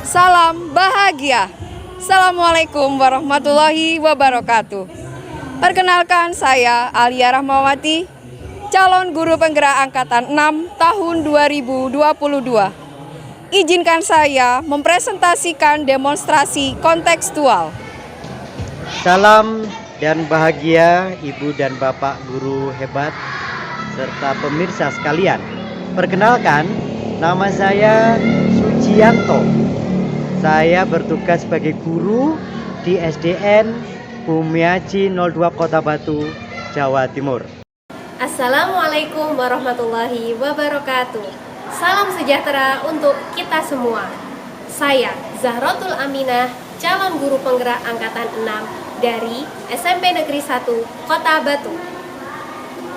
Salam bahagia. Assalamualaikum warahmatullahi wabarakatuh. Perkenalkan, saya Alia Rahmawati, calon guru penggerak angkatan 6 tahun 2022. Izinkan saya mempresentasikan demonstrasi kontekstual. Salam dan bahagia Ibu dan Bapak guru hebat serta pemirsa sekalian. Perkenalkan, nama saya Sujianto. Saya bertugas sebagai guru di SDN Bumiaji 02 Kota Batu, Jawa Timur. Assalamualaikum warahmatullahi wabarakatuh. Salam sejahtera untuk kita semua. Saya Zahrotul Aminah, calon guru penggerak angkatan 6 dari SMP Negeri 1 Kota Batu.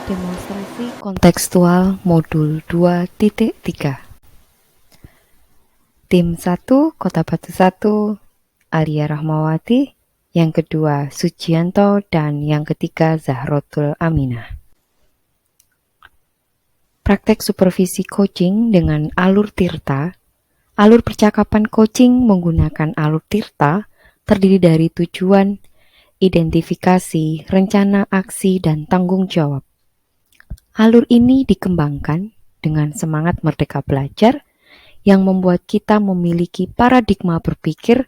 Demonstrasi kontekstual modul 2.3. Tim 1 Kota Batu 1 Alia Rahmawati, yang kedua Sujianto, dan yang ketiga Zahrotul Aminah. Praktek supervisi coaching dengan alur Tirta. Alur percakapan coaching menggunakan alur Tirta terdiri dari tujuan, identifikasi, rencana aksi, dan tanggung jawab. Alur ini dikembangkan dengan semangat merdeka belajar yang membuat kita memiliki paradigma berpikir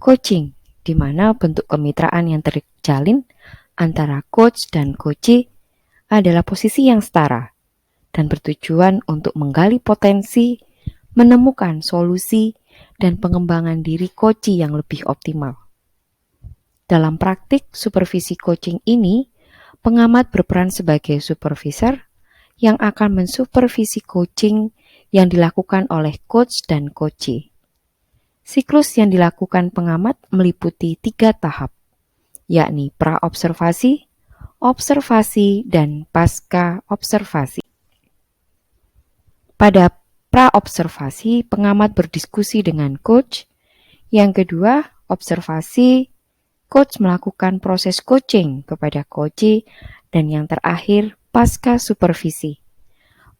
coaching, di mana bentuk kemitraan yang terjalin antara coach dan coachee adalah posisi yang setara dan bertujuan untuk menggali potensi, menemukan solusi, dan pengembangan diri coachee yang lebih optimal. Dalam praktik supervisi coaching ini, pengamat berperan sebagai supervisor yang akan mensupervisi coaching yang dilakukan oleh coach dan coachee. Siklus yang dilakukan pengamat meliputi 3 tahap, yakni pra-observasi, observasi, dan pasca-observasi. Pada pra-observasi, pengamat berdiskusi dengan coach. Yang kedua, observasi, coach melakukan proses coaching kepada coachee. Dan yang terakhir, pasca-supervisi.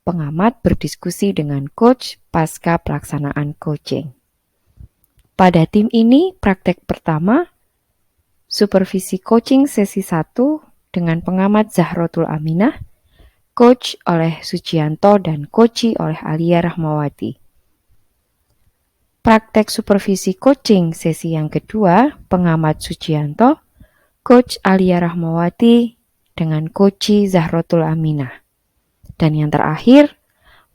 Pengamat berdiskusi dengan coach pasca pelaksanaan coaching. Pada tim ini, praktek pertama, supervisi coaching sesi 1 dengan pengamat Zahrotul Aminah, coach oleh Sujianto, dan coachee oleh Alia Rahmawati. Praktek supervisi coaching sesi yang kedua, pengamat Sujianto, coach Alia Rahmawati, dengan coachee Zahrotul Aminah. Dan yang terakhir,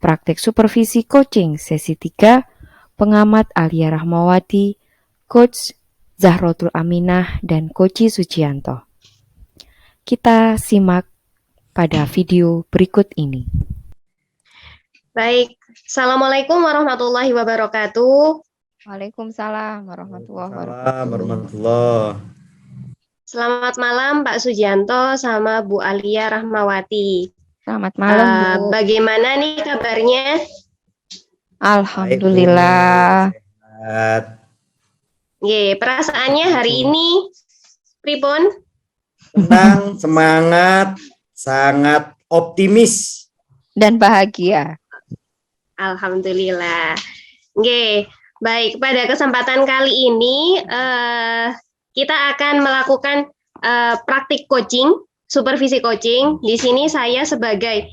praktek supervisi coaching sesi 3, pengamat Alia Rahmawati, coach Zahrotul Aminah, dan coachee Sujianto. Kita simak pada video berikut ini. Baik, Assalamualaikum warahmatullahi wabarakatuh. Waalaikumsalam warahmatullahi Warahmatullahi. Selamat malam Pak Sujianto sama Bu Alia Rahmawati. Selamat malam, Bu. Bagaimana nih kabarnya? Alhamdulillah. Sehat. Perasaannya hari ini pripun? Tenang, semangat, sangat optimis. Dan bahagia. Alhamdulillah. Baik, pada kesempatan kali ini kita akan melakukan praktik coaching, supervisi coaching. Di sini saya sebagai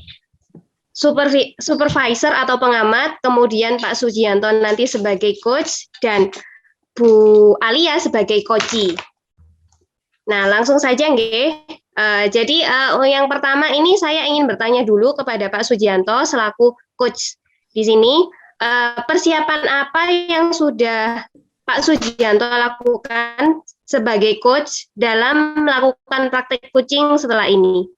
supervisor atau pengamat, kemudian Pak Sujianto nanti sebagai coach, dan Bu Alia sebagai coachee. Nah, langsung saja jadi yang pertama ini saya ingin bertanya dulu kepada Pak Sujianto selaku coach di sini. Persiapan apa yang sudah Pak Sujianto lakukan sebagai coach dalam melakukan praktek coaching setelah ini?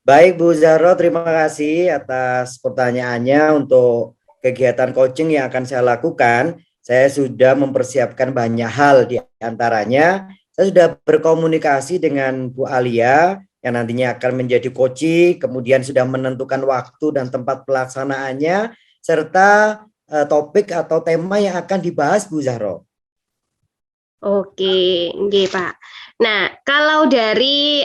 Baik Bu Zahro, terima kasih atas pertanyaannya. Untuk kegiatan coaching yang akan saya lakukan, saya sudah mempersiapkan banyak hal. Di antaranya, saya sudah berkomunikasi dengan Bu Alia yang nantinya akan menjadi coachee, kemudian sudah menentukan waktu dan tempat pelaksanaannya, serta topik atau tema yang akan dibahas Bu Zahro. Oke, Pak. Nah, kalau dari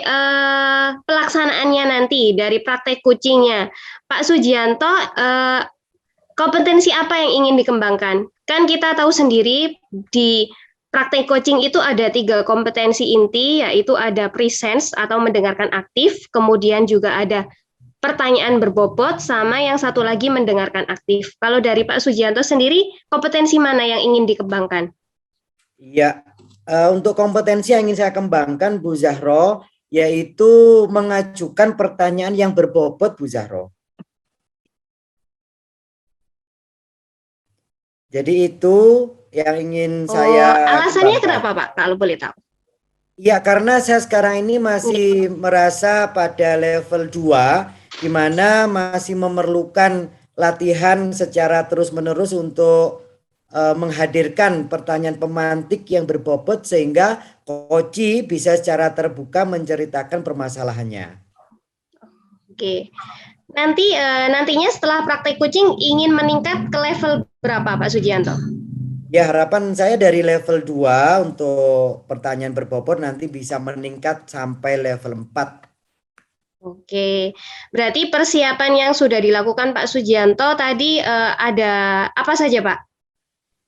pelaksanaannya nanti, dari praktek coachingnya, Pak Sujianto kompetensi apa yang ingin dikembangkan? Kan kita tahu sendiri di praktek coaching itu ada 3 kompetensi inti, yaitu ada presence atau mendengarkan aktif, kemudian juga ada pertanyaan berbobot, sama yang satu lagi mendengarkan aktif. Kalau dari Pak Sujianto sendiri, kompetensi mana yang ingin dikembangkan? Iya, untuk kompetensi yang ingin saya kembangkan Bu Zahro, yaitu mengajukan pertanyaan yang berbobot Bu Zahro. Jadi itu yang ingin saya alasannya kembangkan. kenapa Pak, kalau boleh tahu? Ya, karena saya sekarang ini masih merasa pada level 2, di mana masih memerlukan latihan secara terus-menerus untuk menghadirkan pertanyaan pemantik yang berbobot sehingga koci bisa secara terbuka menceritakan permasalahannya. Oke. Nantinya setelah praktek coaching ingin meningkat ke level berapa Pak Sujianto? Ya, harapan saya dari level 2 untuk pertanyaan berbobot nanti bisa meningkat sampai level 4. Oke, berarti persiapan yang sudah dilakukan Pak Sujianto tadi ada apa saja Pak?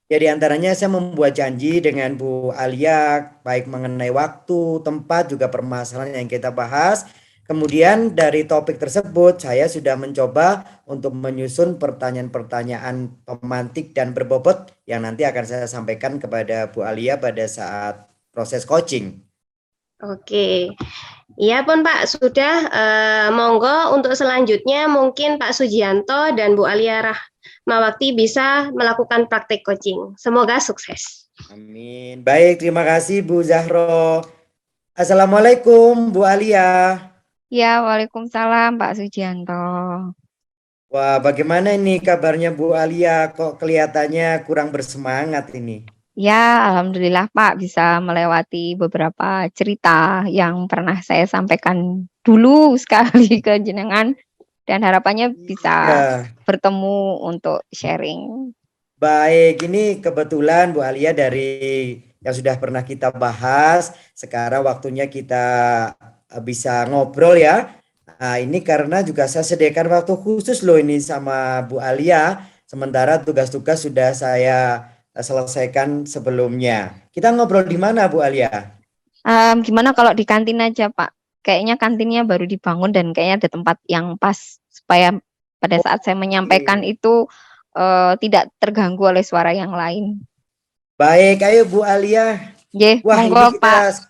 Ya, di antaranya saya membuat janji dengan Bu Alia, baik mengenai waktu, tempat, juga permasalahan yang kita bahas. Kemudian dari topik tersebut, saya sudah mencoba untuk menyusun pertanyaan-pertanyaan pemantik dan berbobot yang nanti akan saya sampaikan kepada Bu Alia pada saat proses coaching. Oke, iya pun Pak, sudah monggo untuk selanjutnya mungkin Pak Sujianto dan Bu Alia Rahmawati bisa melakukan praktek coaching. Semoga sukses. Amin. Baik, terima kasih Bu Zahro. Assalamualaikum Bu Alia. Ya, waalaikumsalam Pak Sujianto. Wah, bagaimana ini kabarnya Bu Alia? Kok kelihatannya kurang bersemangat ini? Ya, alhamdulillah Pak bisa melewati beberapa cerita yang pernah saya sampaikan dulu sekali ke jenengan dan harapannya bisa Ya, bertemu untuk sharing. baik. Ini kebetulan Bu Alia dari yang sudah pernah kita bahas, sekarang waktunya kita bisa ngobrol ya. Nah, ini karena juga saya sediakan waktu khusus loh ini sama Bu Alia, sementara tugas-tugas sudah saya selesaikan sebelumnya. Kita ngobrol di mana Bu Alia? Gimana kalau di kantin aja Pak? Kayaknya kantinnya baru dibangun dan kayaknya ada tempat yang pas supaya pada saat saya menyampaikan Oke. itu tidak terganggu oleh suara yang lain. Baik, ayo Bu Alia. Ye, Wah, ini monggo Pak. kita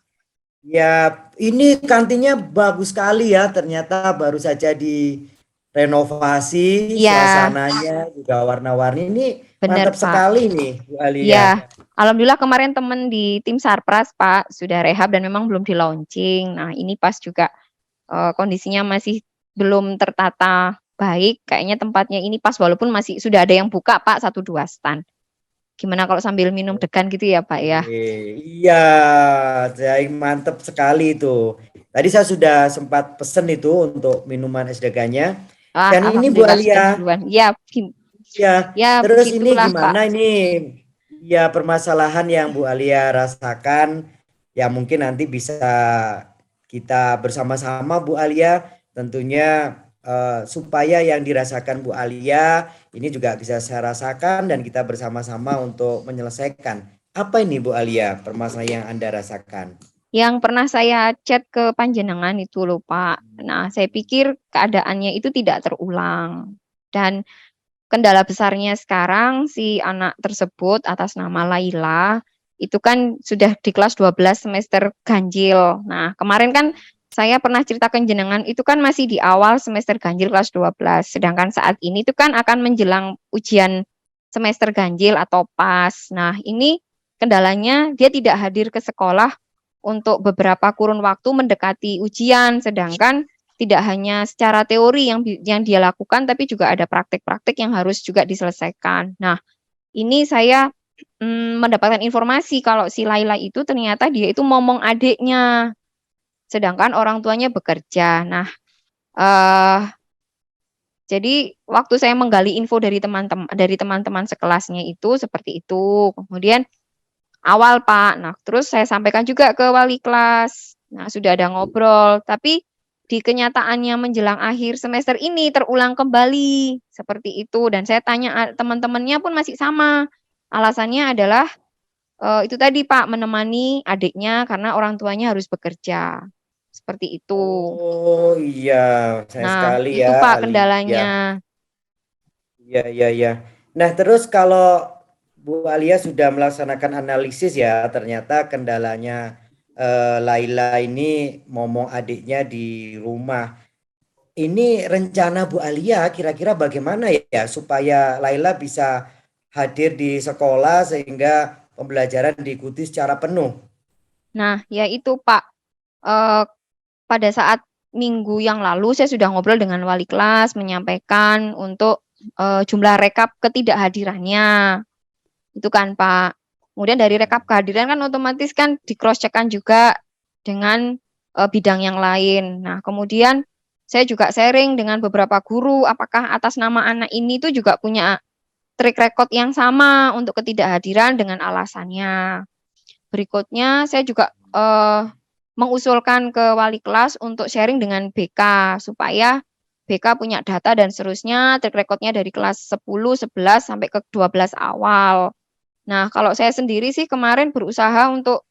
ya, ini kantinnya bagus sekali ya. Ternyata baru saja direnovasi, Ya, suasananya juga warna-warni. Ini benar mantap Pak. sekali nih, Bu Alia. Ya, alhamdulillah kemarin teman di tim Sarpras Pak sudah rehab dan memang belum di launching. Nah, ini pas juga kondisinya masih belum tertata baik. Kayaknya tempatnya ini pas walaupun masih sudah ada yang buka Pak 1-2 stand. Gimana kalau sambil minum degan gitu ya Pak ya? Iya, saya mantap sekali itu. Tadi saya sudah sempat pesen itu untuk minuman es degannya. Ah, Dan ini Bu alhamdulillah sudah Alia, duluan. Ya, ya, ya terus ini begitulah Pak. gimana ini? Ya, permasalahan yang Bu Alia rasakan, ya mungkin nanti bisa kita bersama-sama Bu Alia, tentunya supaya yang dirasakan Bu Alia ini juga bisa saya rasakan dan kita bersama-sama untuk menyelesaikan. Apa ini Bu Alia, permasalahan yang Anda rasakan? Yang pernah saya chat ke panjenengan itu loh Pak. Nah, saya pikir keadaannya itu tidak terulang. Dan kendala besarnya sekarang si anak tersebut atas nama Laila itu kan sudah di kelas 12 semester ganjil. Nah, kemarin kan saya pernah ceritakan jenengan itu kan masih di awal semester ganjil kelas 12. Sedangkan saat ini itu kan akan menjelang ujian semester ganjil atau PAS. Nah, ini kendalanya dia tidak hadir ke sekolah untuk beberapa kurun waktu mendekati ujian, sedangkan tidak hanya secara teori yang dia lakukan, tapi juga ada praktek-praktek yang harus juga diselesaikan. Nah, ini saya mendapatkan informasi kalau si Laila itu ternyata dia itu momong adiknya, sedangkan orang tuanya bekerja. Nah, eh, jadi waktu saya menggali info dari teman-teman sekelasnya itu seperti itu. Kemudian awal Pak, nah terus saya sampaikan juga ke wali kelas. Nah, sudah ada ngobrol, tapi di kenyataannya menjelang akhir semester ini terulang kembali seperti itu. Dan saya tanya teman-temannya pun masih sama. Alasannya adalah itu tadi Pak, menemani adiknya karena orang tuanya harus bekerja. Seperti itu. Oh iya, sayang Nah, sekali itu ya Pak Alia. kendalanya. Iya, iya, iya. Nah, terus kalau Bu Alia sudah melaksanakan analisis ya, ternyata kendalanya Laila ini momong adiknya di rumah. Ini rencana Bu Alia kira-kira bagaimana ya supaya Laila bisa hadir di sekolah sehingga pembelajaran diikuti secara penuh. Nah, ya itu Pak. Eh, pada saat minggu yang lalu saya sudah ngobrol dengan wali kelas menyampaikan untuk jumlah rekap ketidakhadirannya. Itu kan Pak. Kemudian dari rekap kehadiran kan otomatis kan di cross check-kan juga dengan bidang yang lain. Nah, kemudian saya juga sharing dengan beberapa guru apakah atas nama anak ini tuh juga punya track record yang sama untuk ketidakhadiran dengan alasannya. Berikutnya saya juga mengusulkan ke wali kelas untuk sharing dengan BK supaya BK punya data dan seterusnya track recordnya dari kelas 10, 11 sampai ke 12 awal. Nah, kalau saya sendiri sih kemarin berusaha untuk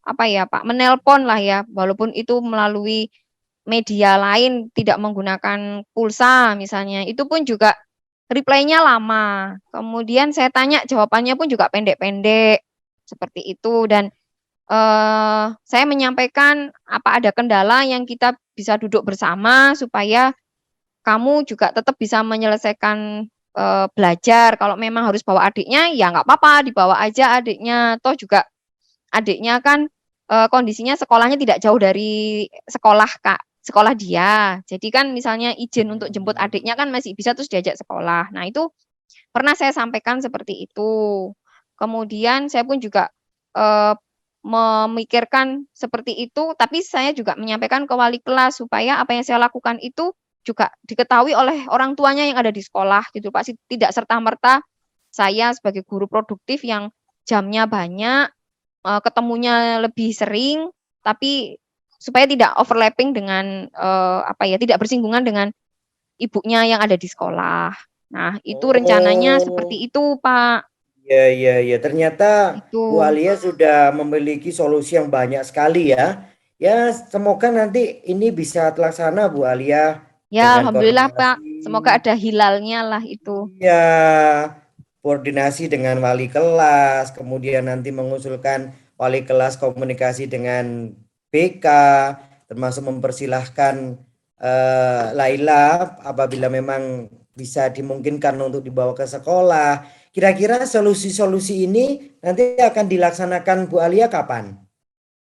apa ya Pak, menelpon lah ya, walaupun itu melalui media lain tidak menggunakan pulsa misalnya, itu pun juga reply-nya lama. Kemudian saya tanya jawabannya pun juga pendek-pendek seperti itu dan saya menyampaikan apa ada kendala yang kita bisa duduk bersama supaya kamu juga tetap bisa menyelesaikan belajar. Kalau memang harus bawa adiknya, ya nggak apa-apa, dibawa aja adiknya. Toh juga adiknya kan kondisinya sekolahnya tidak jauh dari sekolah Kak, sekolah dia. Jadi kan misalnya izin untuk jemput adiknya kan masih bisa terus diajak sekolah. Nah itu pernah saya sampaikan seperti itu. Kemudian saya pun juga eh, memikirkan seperti itu, tapi saya juga menyampaikan ke wali kelas supaya apa yang saya lakukan itu juga diketahui oleh orang tuanya yang ada di sekolah gitu Pak. Tidak serta-merta saya sebagai guru produktif yang jamnya banyak, ketemunya lebih sering, tapi supaya tidak overlapping dengan apa ya, tidak bersinggungan dengan ibunya yang ada di sekolah. Nah, itu rencananya Oh, seperti itu, Pak. iya, iya, iya. Ternyata Itu. Bu Alia sudah memiliki solusi yang banyak sekali ya. Ya, semoga nanti ini bisa terlaksana Bu Alia Ya, dengan alhamdulillah, Pak. koordinasi. Semoga ada hilalnya lah itu. Iya, koordinasi dengan wali kelas, kemudian nanti mengusulkan wali kelas komunikasi dengan BK, termasuk mempersilahkan Laila apabila memang bisa dimungkinkan untuk dibawa ke sekolah. Kira-kira solusi-solusi ini nanti akan dilaksanakan Bu Alia kapan?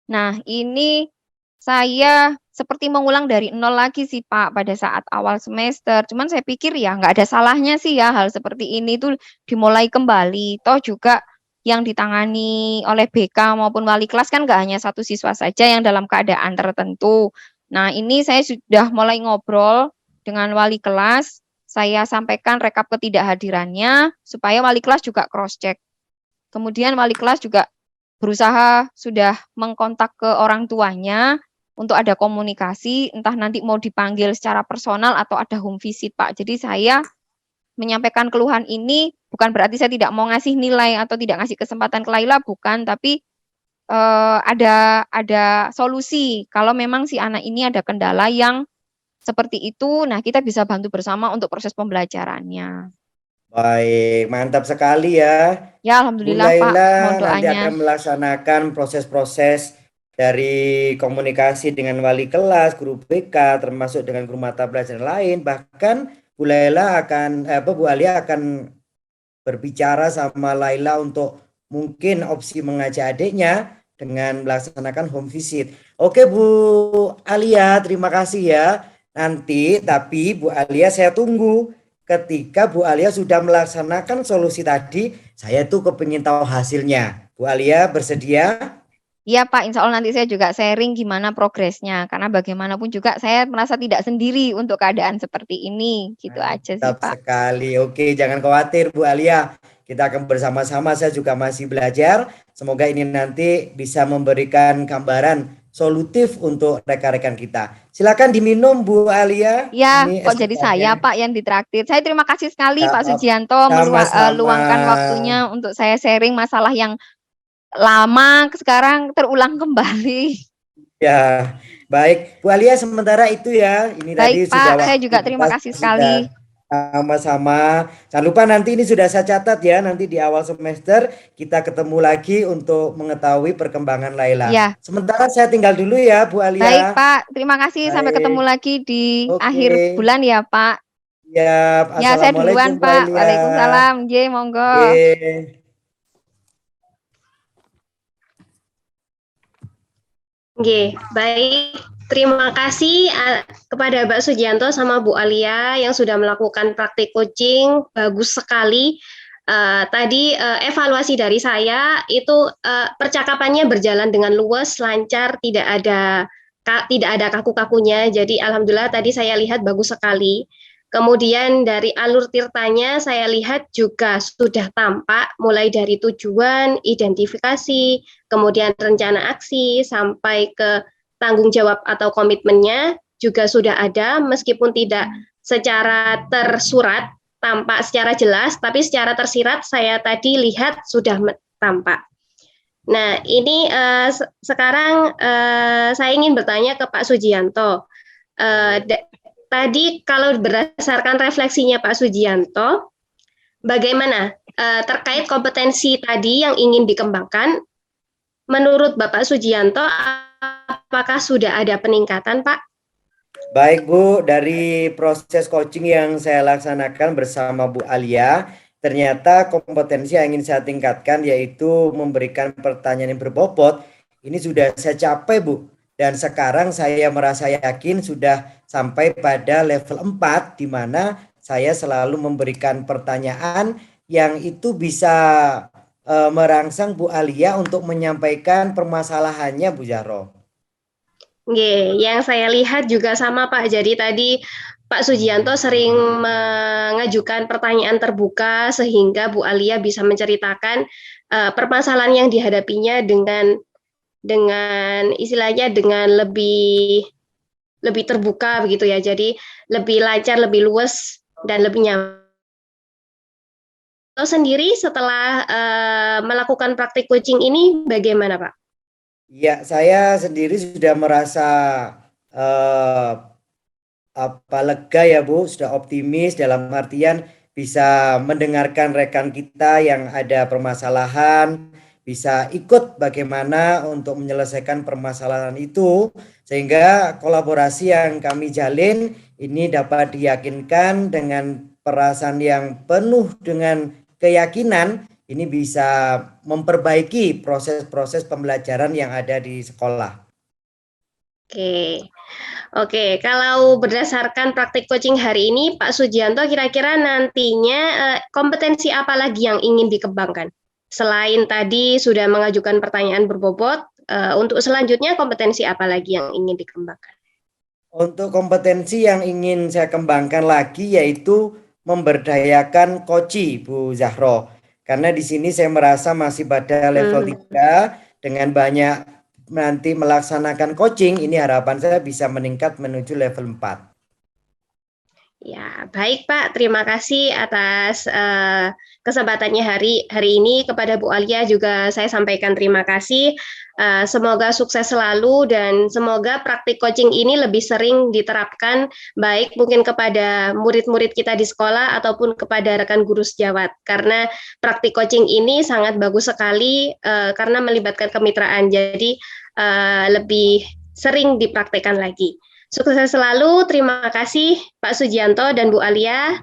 Nah, ini saya seperti mengulang dari nol lagi sih, Pak, pada saat awal semester. Cuman saya pikir ya nggak ada salahnya sih ya hal seperti ini tuh dimulai kembali. Toh juga yang ditangani oleh BK maupun wali kelas kan nggak hanya satu siswa saja yang dalam keadaan tertentu. Nah, ini saya sudah mulai ngobrol dengan wali kelas. Saya sampaikan rekap ketidakhadirannya supaya wali kelas juga cross check. Kemudian wali kelas juga berusaha sudah mengkontak ke orang tuanya untuk ada komunikasi, entah nanti mau dipanggil secara personal atau ada home visit, Pak. Jadi saya menyampaikan keluhan ini bukan berarti saya tidak mau ngasih nilai atau tidak ngasih kesempatan ke Laila, bukan, tapi ada solusi. Kalau memang si anak ini ada kendala yang seperti itu, nah kita bisa bantu bersama untuk proses pembelajarannya. Baik, mantap sekali ya. Ya, Bu alhamdulillah Pak, mohon Laila nanti doanya. akan melaksanakan proses-proses dari komunikasi dengan wali kelas, guru BK, termasuk dengan guru mata pelajaran lain. Bahkan Bu Laila akan, Bu Alia akan berbicara sama Laila untuk mungkin opsi mengajak adiknya dengan melaksanakan home visit. Oke Bu Alia, terima kasih ya. Nanti tapi Bu Alia saya tunggu ketika Bu Alia sudah melaksanakan solusi tadi, saya tuh kepingin tahu hasilnya. Bu Alia bersedia? Iya Pak, insya Allah nanti saya juga sharing gimana progresnya. Karena bagaimanapun juga saya merasa tidak sendiri untuk keadaan seperti ini. Gitu aja sih Mantap Pak. sekali. Oke, jangan khawatir Bu Alia. Kita akan bersama-sama. Saya juga masih belajar. Semoga ini nanti bisa memberikan gambaran solutif untuk rekan-rekan kita. Silakan diminum Bu Alia. Ya, Ini kok es jadi saya buahnya. Pak yang ditraktir. Saya terima kasih sekali Ya, Pak Sujianto sama-sama. luangkan waktunya untuk saya sharing masalah yang lama sekarang terulang kembali. Ya, baik. Bu Alia sementara itu ya. Ini tadi Baik sudah Pak, saya waktu juga kita terima kasih sudah sekali. sama-sama. Jangan lupa nanti ini sudah saya catat ya. Nanti di awal semester kita ketemu lagi untuk mengetahui perkembangan Laila. Ya, Sementara saya tinggal dulu ya, Bu baik Alia. Pak, terima kasih. Sampai ketemu Baik. lagi di Oke. akhir bulan ya Pak. Ya, Ya, saya assalamualaikum duluan Bu Pak. Alia. Waalaikumsalam. J, monggo. Oke. Oke, baik. Terima kasih kepada Mbak Sujianto sama Bu Alia yang sudah melakukan praktik coaching. Bagus sekali. Evaluasi dari saya itu percakapannya berjalan dengan luwes, lancar, tidak ada kaku-kakunya. Jadi alhamdulillah tadi saya lihat bagus sekali. Kemudian dari alur tirtanya saya lihat juga sudah tampak mulai dari tujuan, identifikasi, kemudian rencana aksi sampai ke tanggung jawab atau komitmennya juga sudah ada meskipun tidak secara tersurat tampak secara jelas, tapi secara tersirat saya tadi lihat sudah tampak. Nah, ini sekarang saya ingin bertanya ke Pak Sujianto. Tadi kalau berdasarkan refleksinya Pak Sujianto, bagaimana terkait kompetensi tadi yang ingin dikembangkan? Menurut Bapak Sujianto, apakah sudah ada peningkatan, Pak? Baik Bu, dari proses coaching yang saya laksanakan bersama Bu Alia, ternyata kompetensi yang ingin saya tingkatkan yaitu memberikan pertanyaan yang berbobot. Ini sudah saya capai Bu. Dan sekarang saya merasa yakin sudah sampai pada level 4 di mana saya selalu memberikan pertanyaan yang itu bisa merangsang Bu Alia untuk menyampaikan permasalahannya Bu Zahro. Yang saya lihat juga sama Pak. Jadi tadi Pak Sujianto sering mengajukan pertanyaan terbuka sehingga Bu Alia bisa menceritakan permasalahan yang dihadapinya dengan istilahnya dengan lebih terbuka begitu ya. Jadi lebih lancar, lebih luas dan lebih nyaman. Sendiri setelah melakukan praktik coaching ini bagaimana Pak? Ya, saya sendiri sudah merasa lega ya Bu, sudah optimis dalam artian bisa mendengarkan rekan kita yang ada permasalahan, bisa ikut bagaimana untuk menyelesaikan permasalahan itu, sehingga kolaborasi yang kami jalin ini dapat diyakinkan dengan perasaan yang penuh dengan keyakinan ini bisa memperbaiki proses-proses pembelajaran yang ada di sekolah. Oke, kalau berdasarkan praktik coaching hari ini, Pak Sujianto kira-kira nantinya kompetensi apa lagi yang ingin dikembangkan? Selain tadi sudah mengajukan pertanyaan berbobot, untuk selanjutnya kompetensi apa lagi yang ingin dikembangkan? Untuk kompetensi yang ingin saya kembangkan lagi yaitu memberdayakan koci Bu Zahro. Karena di sini saya merasa masih pada level 3 dengan banyak nanti melaksanakan coaching, ini harapan saya bisa meningkat menuju level 4. Ya, baik Pak. Terima kasih atas kesempatannya hari ini. Kepada Bu Alia juga saya sampaikan terima kasih. Semoga sukses selalu dan semoga praktik coaching ini lebih sering diterapkan baik mungkin kepada murid-murid kita di sekolah ataupun kepada rekan guru sejawat. Karena praktik coaching ini sangat bagus sekali karena melibatkan kemitraan. Jadi lebih sering dipraktekkan lagi. Sukses selalu, terima kasih Pak Sujianto dan Bu Alia.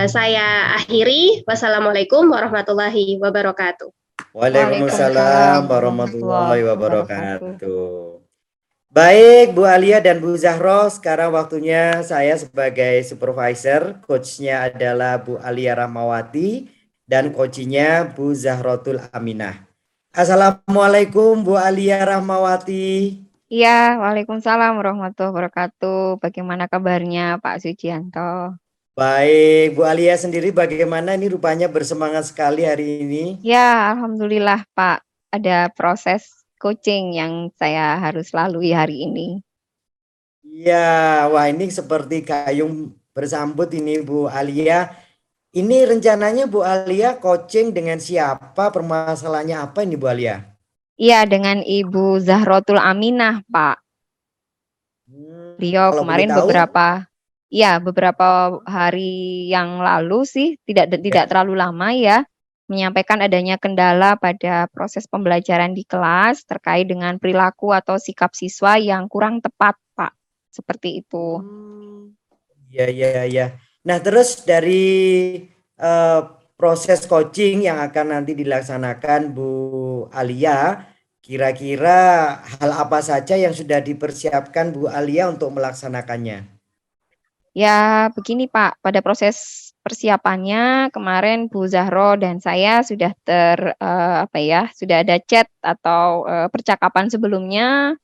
Saya akhiri, wassalamualaikum warahmatullahi wabarakatuh. Waalaikumsalam warahmatullahi wabarakatuh. Baik Bu Alia dan Bu Zahro, sekarang waktunya saya sebagai supervisor, coachnya adalah Bu Alia Rahmawati dan coachnya Bu Zahrotul Aminah. Assalamualaikum Bu Alia Rahmawati. Iya, waalaikumsalam warahmatullahi wabarakatuh. Bagaimana kabarnya Pak Sujianto? Baik, Bu Alia sendiri bagaimana? Ini rupanya bersemangat sekali hari ini. Ya, alhamdulillah Pak. Ada proses coaching yang saya harus lalui hari ini. Iya, wah ini seperti gayung bersambut ini Bu Alia. Ini rencananya Bu Alia coaching dengan siapa? Permasalahannya apa ini Bu Alia? Iya, dengan Ibu Zahrotul Aminah, Pak. Beliau Kalau boleh kemarin tahu, beberapa hari yang lalu sih, tidak ya. terlalu lama ya, menyampaikan adanya kendala pada proses pembelajaran di kelas terkait dengan perilaku atau sikap siswa yang kurang tepat, Pak. Seperti itu. Iya, iya, iya. Nah, terus dari eh, proses coaching yang akan nanti dilaksanakan Bu Alia, kira-kira hal apa saja yang sudah dipersiapkan Bu Alia untuk melaksanakannya? Ya, begini Pak, pada proses persiapannya kemarin Bu Zahro dan saya sudah sudah ada chat atau percakapan sebelumnya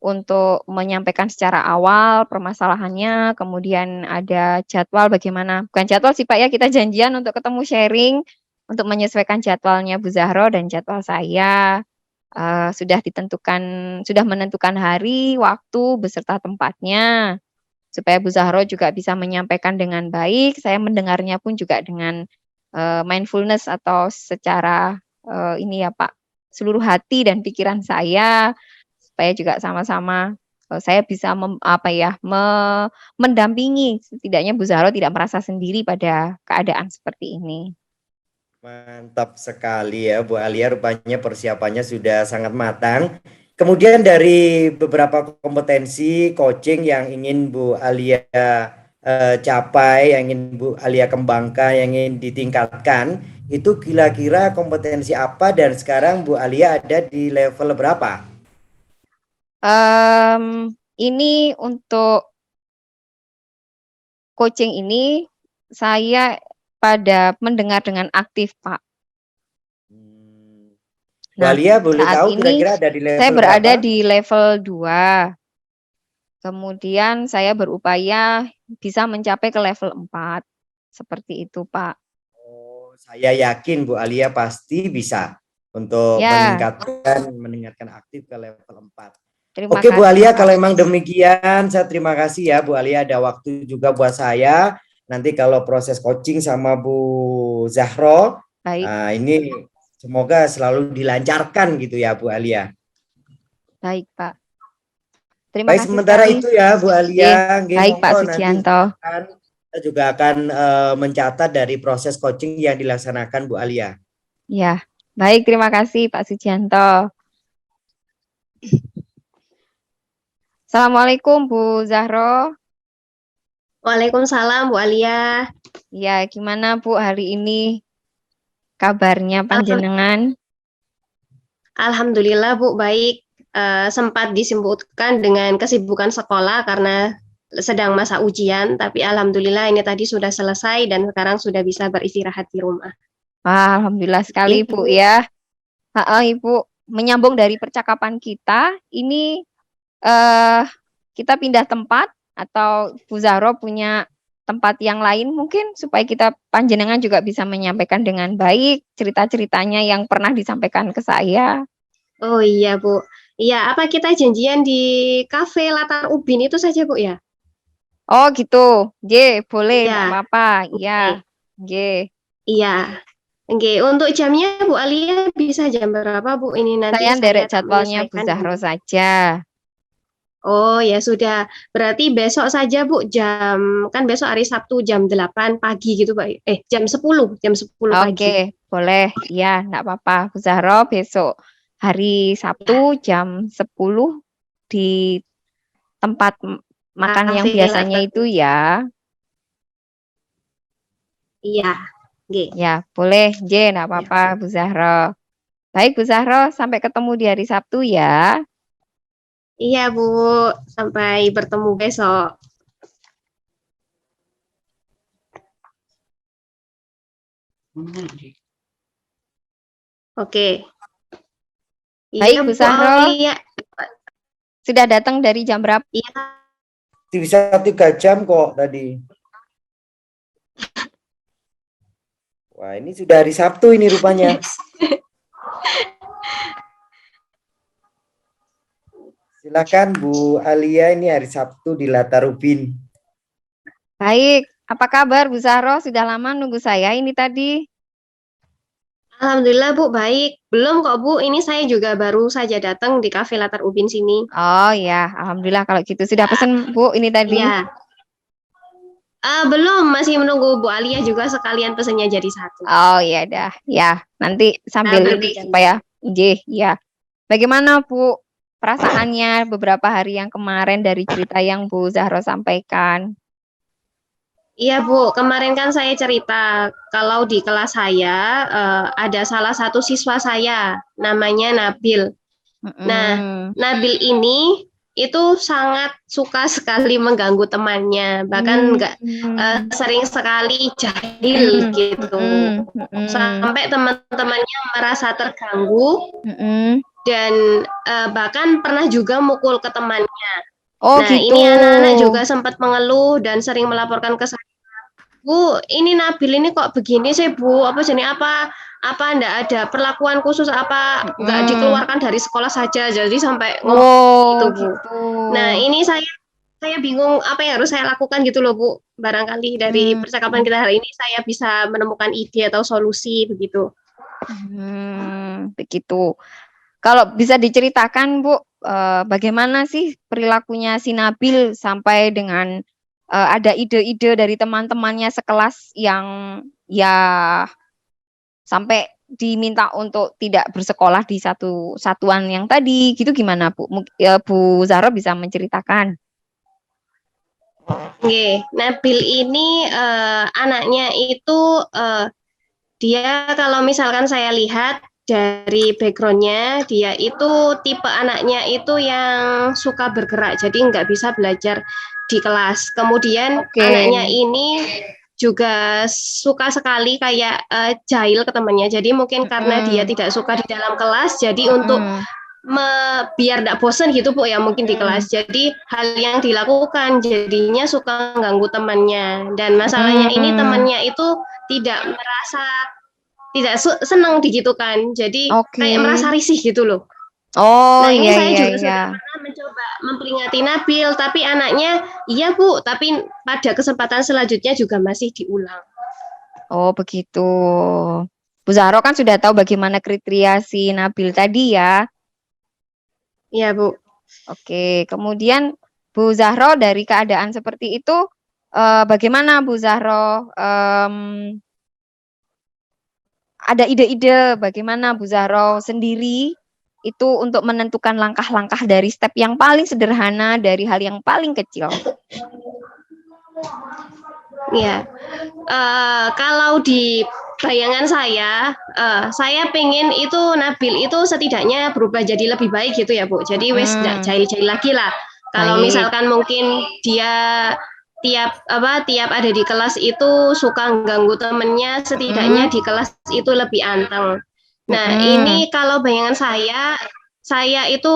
untuk menyampaikan secara awal permasalahannya, kemudian ada jadwal bagaimana, bukan jadwal sih Pak ya, kita janjian untuk ketemu sharing, untuk menyesuaikan jadwalnya Bu Zahro dan jadwal saya. Sudah menentukan hari, waktu, beserta tempatnya supaya Bu Zahro juga bisa menyampaikan dengan baik, saya mendengarnya pun juga dengan mindfulness atau secara ini ya Pak, seluruh hati dan pikiran saya, supaya juga sama-sama saya bisa mendampingi, setidaknya Bu Zahro tidak merasa sendiri pada keadaan seperti ini. Mantap sekali ya Bu Alia, rupanya persiapannya sudah sangat matang. Kemudian dari beberapa kompetensi coaching yang ingin Bu Alia capai, yang ingin Bu Alia kembangkan, yang ingin ditingkatkan, itu kira-kira kompetensi apa dan sekarang Bu Alia ada di level berapa? Ini untuk coaching ini saya pada mendengar dengan aktif, Pak. Bu Nah, Alia boleh saat tahu ini kira-kira ada di saya level berada berapa? di level 2. Kemudian saya berupaya bisa mencapai ke level 4. Seperti itu, Pak. Oh, saya yakin Bu Alia pasti bisa untuk Ya, meningkatkan aktif ke level 4. terima Oke Bu kasih, Alia, Pak. kalau emang demikian saya terima kasih ya Bu Alia, ada waktu juga buat saya. Nanti kalau proses coaching sama Bu Zahro, Baik, ini semoga selalu dilancarkan gitu ya Bu Alia. baik, Pak. Terima Baik, kasih sementara sekali. itu ya Bu Alia, Baik, Pak monggo nanti Sucianto. saya juga akan mencatat dari proses coaching yang dilaksanakan Bu Alia. Ya, baik, terima kasih Pak Sucianto. Assalamualaikum Bu Zahro. Waalaikumsalam Bu Alia. Ya, gimana Bu hari ini kabarnya panjenengan? Alhamdulillah Bu baik. Sempat disibukkan dengan kesibukan sekolah karena sedang masa ujian, tapi alhamdulillah ini tadi sudah selesai dan sekarang sudah bisa beristirahat di rumah. Wah, alhamdulillah sekali Bu ya. Ibu, menyambung dari percakapan kita, ini kita pindah tempat atau Bu Zahro punya tempat yang lain mungkin supaya kita panjenengan juga bisa menyampaikan dengan baik cerita-ceritanya yang pernah disampaikan ke saya. Oh iya Bu. Iya, apa kita janjian di kafe Latar Ubin itu saja Bu ya? Oh gitu, J, boleh, Iya. enggak apa-apa, ya, Oke. J. Iya. Oke, untuk jamnya Bu Alia bisa jam berapa Bu? Ini nanti Saya saya nderek tak jadwalnya Bu menyesuaikan Zahro dengan. saja. Oh ya sudah. Berarti besok saja Bu kan besok hari Sabtu jam 8 pagi gitu Pak. Jam 10 pagi. Oke, boleh, ya, enggak apa-apa, Bu Zahro besok hari Sabtu jam 10 di tempat makan yang Kafe biasanya Latar. itu ya. Iya. Oke. Ya, boleh, J, enggak Ya. apa-apa, Bu Zahro. Baik, Bu Zahro, sampai ketemu di hari Sabtu ya. Iya Bu, sampai bertemu besok. Oke. Iya Baik, Bu Bu Zahro, Aulia. sudah datang dari jam berapa? Iya. Bisa 3 jam kok tadi. Wah, ini sudah hari Sabtu ini rupanya. Silakan Bu Alia, ini hari Sabtu di Latar Ubin. Baik, apa kabar Bu Zahro? Sudah lama nunggu saya ini tadi. Alhamdulillah Bu, baik. Belum kok Bu, ini saya juga baru saja datang di Cafe Latar Ubin sini. Oh ya, alhamdulillah kalau gitu. Sudah pesen Bu ini tadi? Iya. Belum, masih menunggu Bu Alia juga sekalian pesennya jadi satu. Oh ya dah, ya nanti sambil ini Bertiga. supaya ya. Bagaimana Bu perasaannya beberapa hari yang kemarin dari cerita yang Bu Zahro sampaikan? Iya Bu, kemarin kan saya cerita kalau di kelas saya ada salah satu siswa saya, namanya Nabil. Nah, Mm-mm. Nabil ini itu sangat suka sekali mengganggu temannya, bahkan nggak sering sekali jahil gitu. Sampai teman-temannya merasa terganggu dan bahkan pernah juga mukul ke temannya. Oh Nah, gitu. ini anak-anak juga sempat mengeluh dan sering melaporkan ke saya. Bu, ini Nabil ini kok begini sih Bu? Apa jenis apa ndak ada perlakuan khusus apa nggak dikeluarkan dari sekolah saja jadi sampai ngomong gitu Bu. gitu. Nah ini saya bingung apa yang harus saya lakukan gitu loh Bu. Barangkali dari percakapan kita hari ini saya bisa menemukan ide atau solusi begitu. Begitu. Kalau bisa diceritakan Bu, bagaimana sih perilakunya si Nabil sampai dengan ada ide-ide dari teman-temannya sekelas yang ya sampai diminta untuk tidak bersekolah di satu satuan yang tadi, gitu gimana Bu? Bu Zahro bisa menceritakan? Oke, Nabil ini anaknya itu dia kalau misalkan saya lihat dari backgroundnya dia itu tipe anaknya itu yang suka bergerak jadi nggak bisa belajar di kelas. Kemudian anaknya ini juga suka sekali kayak jahil ke temannya. Jadi mungkin karena dia tidak suka di dalam kelas, jadi untuk biar tidak bosan gitu Bu ya mungkin di kelas. Jadi hal yang dilakukan jadinya suka ganggu temannya. Dan masalahnya ini temannya itu tidak senang digitukan. Jadi kayak merasa risih gitu loh. Oh Nah ini iya saya iya juga iya. sudah pernah mencoba memperingati Nabil, tapi anaknya iya Bu, tapi pada kesempatan selanjutnya juga masih diulang. Oh begitu. Bu Zahro kan sudah tahu bagaimana kriteria si Nabil tadi ya. Iya Bu. Oke, kemudian Bu Zahro dari keadaan seperti itu, bagaimana Bu Zahro? Ada ide-ide bagaimana Bu Zahro sendiri itu untuk menentukan langkah-langkah dari step yang paling sederhana dari hal yang paling kecil? Iya, kalau di bayangan saya pengen itu Nabil itu setidaknya berubah jadi lebih baik gitu ya Bu. Jadi wes nggak jahil-jahil lagi lah. Kalau misalkan mungkin dia tiap ada di kelas itu suka ganggu temennya, setidaknya di kelas itu lebih anteng. Nah ini kalau bayangan saya itu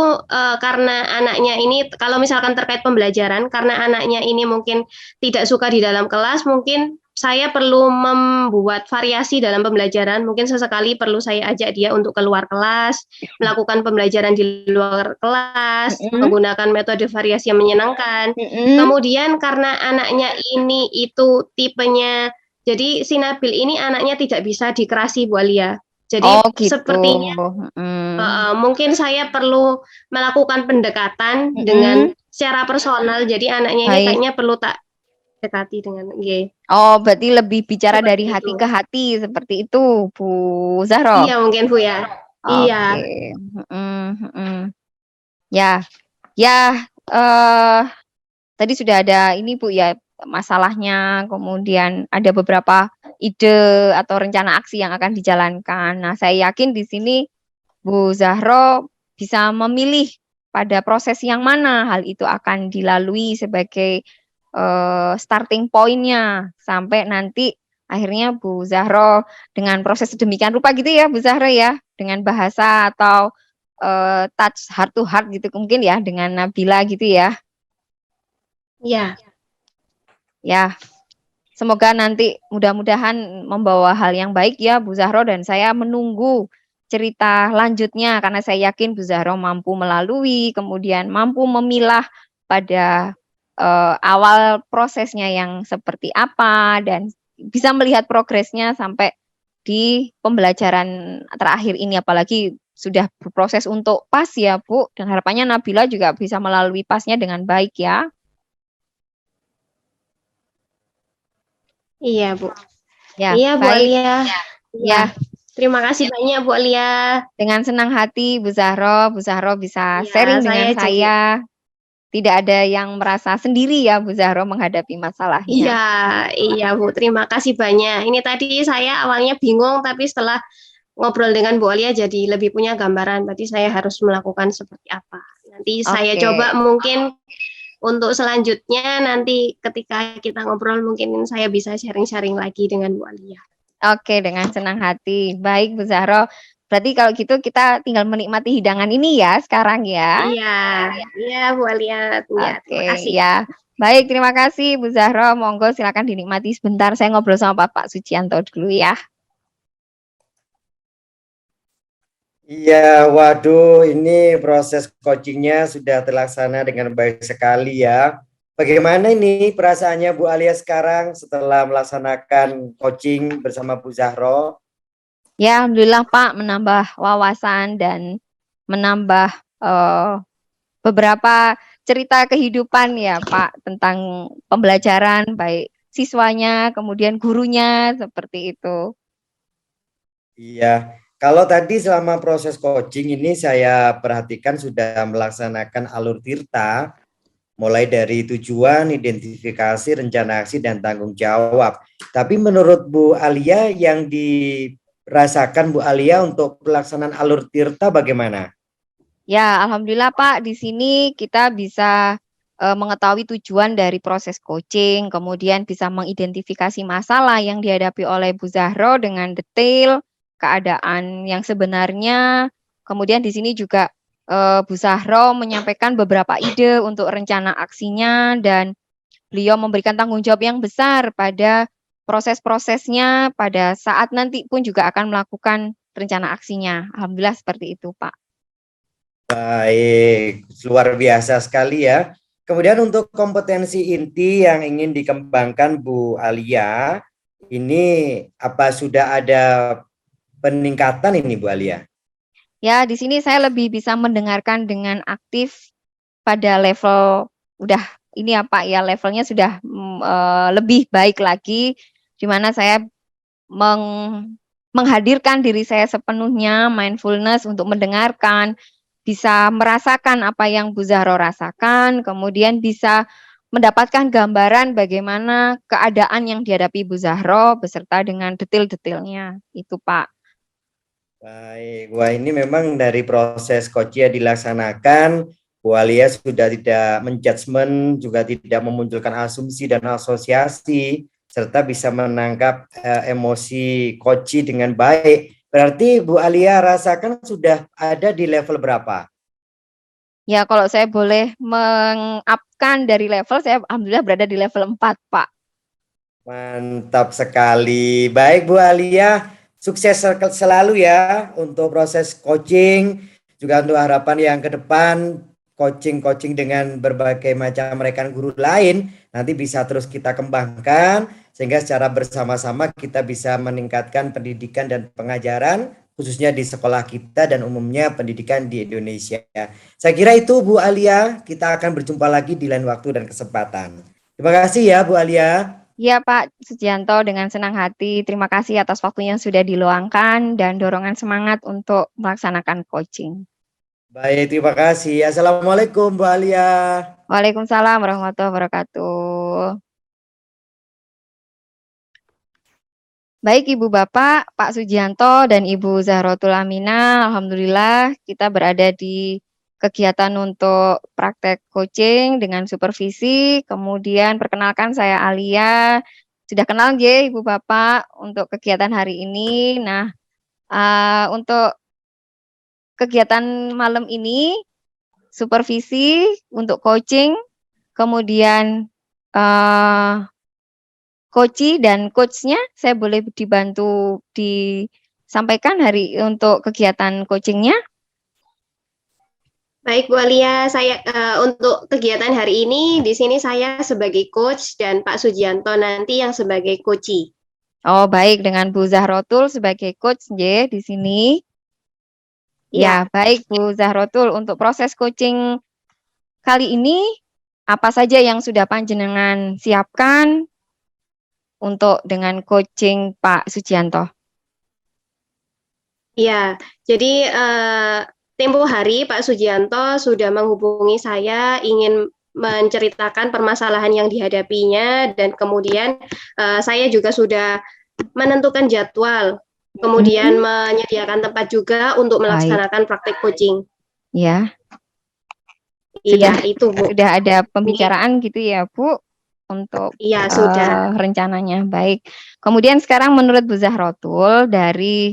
karena anaknya ini kalau misalkan terkait pembelajaran karena anaknya ini mungkin tidak suka di dalam kelas, mungkin saya perlu membuat variasi dalam pembelajaran. Mungkin sesekali perlu saya ajak dia untuk keluar kelas, melakukan pembelajaran di luar kelas, menggunakan metode variasi yang menyenangkan. Kemudian karena anaknya ini itu tipenya, jadi si Nabil ini anaknya tidak bisa dikerasi Bu Alia. Jadi sepertinya mungkin saya perlu melakukan pendekatan dengan secara personal. Jadi anaknya ini kayaknya perlu tak dekati dengan G. Oh, berarti lebih bicara Seperti dari hati ke hati seperti itu, Bu Zahro. Iya, mungkin Bu ya. Iya. Ya, tadi sudah ada ini Bu ya masalahnya, kemudian ada beberapa ide atau rencana aksi yang akan dijalankan. Nah, saya yakin di sini Bu Zahro bisa memilih pada proses yang mana hal itu akan dilalui sebagai starting point-nya sampai nanti akhirnya Bu Zahro dengan proses sedemikian rupa gitu ya Bu Zahro ya, dengan bahasa atau touch heart to heart gitu mungkin ya dengan Nabila gitu ya. Iya. Ya, semoga nanti mudah-mudahan membawa hal yang baik ya Bu Zahro, dan saya menunggu cerita lanjutnya karena saya yakin Bu Zahro mampu melalui, kemudian mampu memilah pada awal prosesnya yang seperti apa dan bisa melihat progresnya sampai di pembelajaran terakhir ini, apalagi sudah berproses untuk PAS ya Bu, dan harapannya Nabila juga bisa melalui PASnya dengan baik ya. Iya, Bu. Ya, Iya, Bu baik. Alia. Ya, Iya. Terima kasih banyak, Bu Alia. dengan senang hati Bu Zahro bisa Iya, sharing saya dengan jadi saya. Tidak ada yang merasa sendiri ya Bu Zahro menghadapi masalahnya. Iya, iya Bu, terima kasih banyak. Ini tadi saya awalnya bingung, tapi setelah ngobrol dengan Bu Alia jadi lebih punya gambaran. Berarti saya harus melakukan seperti apa. Nanti saya Oke. coba mungkin untuk selanjutnya nanti ketika kita ngobrol mungkin saya bisa sharing-sharing lagi dengan Bu Alia. Oke, dengan senang hati. Baik Bu Zahro. Berarti kalau gitu kita tinggal menikmati hidangan ini ya sekarang ya. Iya, iya Bu Alia. Ya, terima Oke, kasih. ya. Baik, terima kasih Bu Zahro. Monggo silakan dinikmati sebentar. Saya ngobrol sama Bapak Sucianto dulu ya. Iya, waduh, ini proses coachingnya sudah terlaksana dengan baik sekali ya. Bagaimana ini perasaannya Bu Alia sekarang setelah melaksanakan coaching bersama Bu Zahro? Ya, alhamdulillah Pak, menambah wawasan dan menambah beberapa cerita kehidupan ya Pak tentang pembelajaran baik siswanya, kemudian gurunya seperti itu. Iya, kalau tadi selama proses coaching ini saya perhatikan sudah melaksanakan alur tirta, mulai dari tujuan, identifikasi, rencana aksi, dan tanggung jawab. Tapi menurut Bu Alia yang dirasakan Bu Alia untuk pelaksanaan alur tirta bagaimana? Ya, alhamdulillah Pak, di sini kita bisa mengetahui tujuan dari proses coaching, kemudian bisa mengidentifikasi masalah yang dihadapi oleh Bu Zahro dengan detail, keadaan yang sebenarnya. Kemudian di sini juga Bu Zahro menyampaikan beberapa ide untuk rencana aksinya dan beliau memberikan tanggung jawab yang besar pada proses-prosesnya pada saat nanti pun juga akan melakukan rencana aksinya. Alhamdulillah seperti itu, Pak. Baik, luar biasa sekali ya. Kemudian untuk kompetensi inti yang ingin dikembangkan Bu Alia, ini apa sudah ada peningkatan ini Bu Alia? Ya, di sini saya lebih bisa mendengarkan dengan aktif pada level udah ini ya Pak ya levelnya sudah lebih baik lagi di mana saya menghadirkan diri saya sepenuhnya mindfulness untuk mendengarkan, bisa merasakan apa yang Bu Zahro rasakan, kemudian bisa mendapatkan gambaran bagaimana keadaan yang dihadapi Bu Zahro beserta dengan detail-detailnya. Itu Pak. Baik, wah ini memang dari proses coaching dilaksanakan, Bu Alia sudah tidak menjudgment, juga tidak memunculkan asumsi dan asosiasi, serta bisa menangkap emosi coaching dengan baik. Berarti Bu Alia rasakan sudah ada di level berapa? Ya, kalau saya boleh mengupkan dari level, saya alhamdulillah berada di level 4, Pak. Mantap sekali. Baik Bu Alia, sukses selalu ya untuk proses coaching, juga untuk harapan yang ke depan coaching-coaching dengan berbagai macam rekan guru lain nanti bisa terus kita kembangkan sehingga secara bersama-sama kita bisa meningkatkan pendidikan dan pengajaran khususnya di sekolah kita dan umumnya pendidikan di Indonesia. Saya kira itu Bu Alia, kita akan berjumpa lagi di lain waktu dan kesempatan. Terima kasih ya Bu Alia. Iya Pak Sujianto, dengan senang hati. Terima kasih atas waktunya yang sudah diluangkan dan dorongan semangat untuk melaksanakan coaching. Baik, terima kasih. Assalamualaikum Bu Alia. Waalaikumsalam warahmatullahi wabarakatuh. Baik Ibu Bapak, Pak Sujianto dan Ibu Zahrotul Amina, alhamdulillah kita berada di kegiatan untuk praktek coaching dengan supervisi. Kemudian perkenalkan saya Alia. Sudah kenal ya Ibu Bapak untuk kegiatan hari ini. Nah, untuk kegiatan malam ini supervisi untuk coaching, kemudian coach dan coachnya saya boleh dibantu di sampaikan untuk kegiatan coachingnya? Baik Bu Alia, saya untuk kegiatan hari ini di sini saya sebagai coach dan Pak Sujianto nanti yang sebagai coachee. Oh, baik, dengan Bu Zahrotul sebagai coach nggih di sini. Ya, baik Bu Zahrotul, untuk proses coaching kali ini apa saja yang sudah panjenengan siapkan untuk dengan coaching Pak Sujianto? Ya, jadi tempo hari Pak Sujianto sudah menghubungi saya ingin menceritakan permasalahan yang dihadapinya dan kemudian saya juga sudah menentukan jadwal, kemudian menyediakan tempat juga untuk melaksanakan praktek coaching. Ya, Iya, itu Bu. sudah ada pembicaraan gitu ya Bu untuk Iya, sudah. rencananya. Baik. Kemudian sekarang menurut Bu Zahrotul dari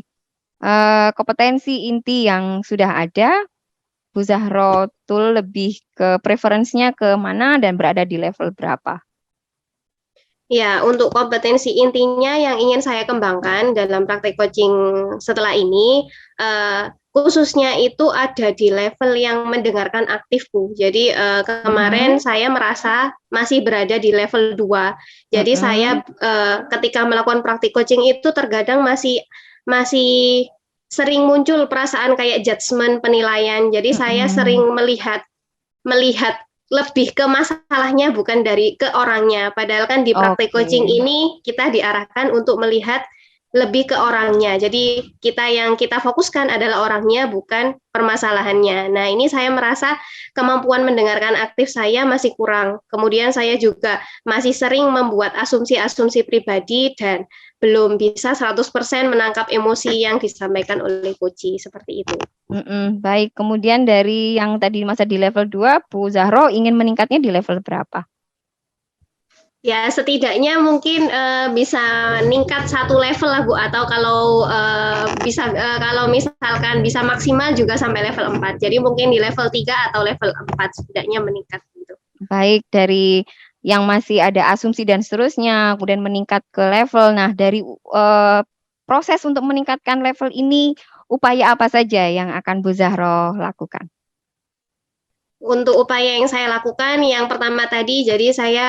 kompetensi inti yang sudah ada, Bu Zahrotul lebih ke preferensinya ke mana dan berada di level berapa? Ya, untuk kompetensi intinya yang ingin saya kembangkan dalam praktek coaching setelah ini, khususnya itu ada di level yang mendengarkan aktif, Bu. Jadi kemarin saya merasa masih berada di level 2. Jadi saya ketika melakukan praktik coaching itu terkadang masih sering muncul perasaan kayak judgement, penilaian. Jadi saya sering melihat lebih ke masalahnya bukan ke orangnya. Padahal kan di praktek coaching ini kita diarahkan untuk melihat lebih ke orangnya. Jadi yang kita fokuskan adalah orangnya bukan permasalahannya. Nah, ini saya merasa kemampuan mendengarkan aktif saya masih kurang. Kemudian saya juga masih sering membuat asumsi-asumsi pribadi dan belum bisa 100% menangkap emosi yang disampaikan oleh coachee seperti itu. Baik, kemudian dari yang tadi masa di level 2, Bu Zahro ingin meningkatnya di level berapa? Ya, setidaknya mungkin bisa meningkat 1 level lah Bu, atau kalau kalau misalkan bisa maksimal juga sampai level 4. Jadi mungkin di level 3 atau level 4 setidaknya meningkat gitu. Baik, dari yang masih ada asumsi dan seterusnya, kemudian meningkat ke level. Nah, dari proses untuk meningkatkan level ini, upaya apa saja yang akan Bu Zahro lakukan? Untuk upaya yang saya lakukan, yang pertama tadi, jadi saya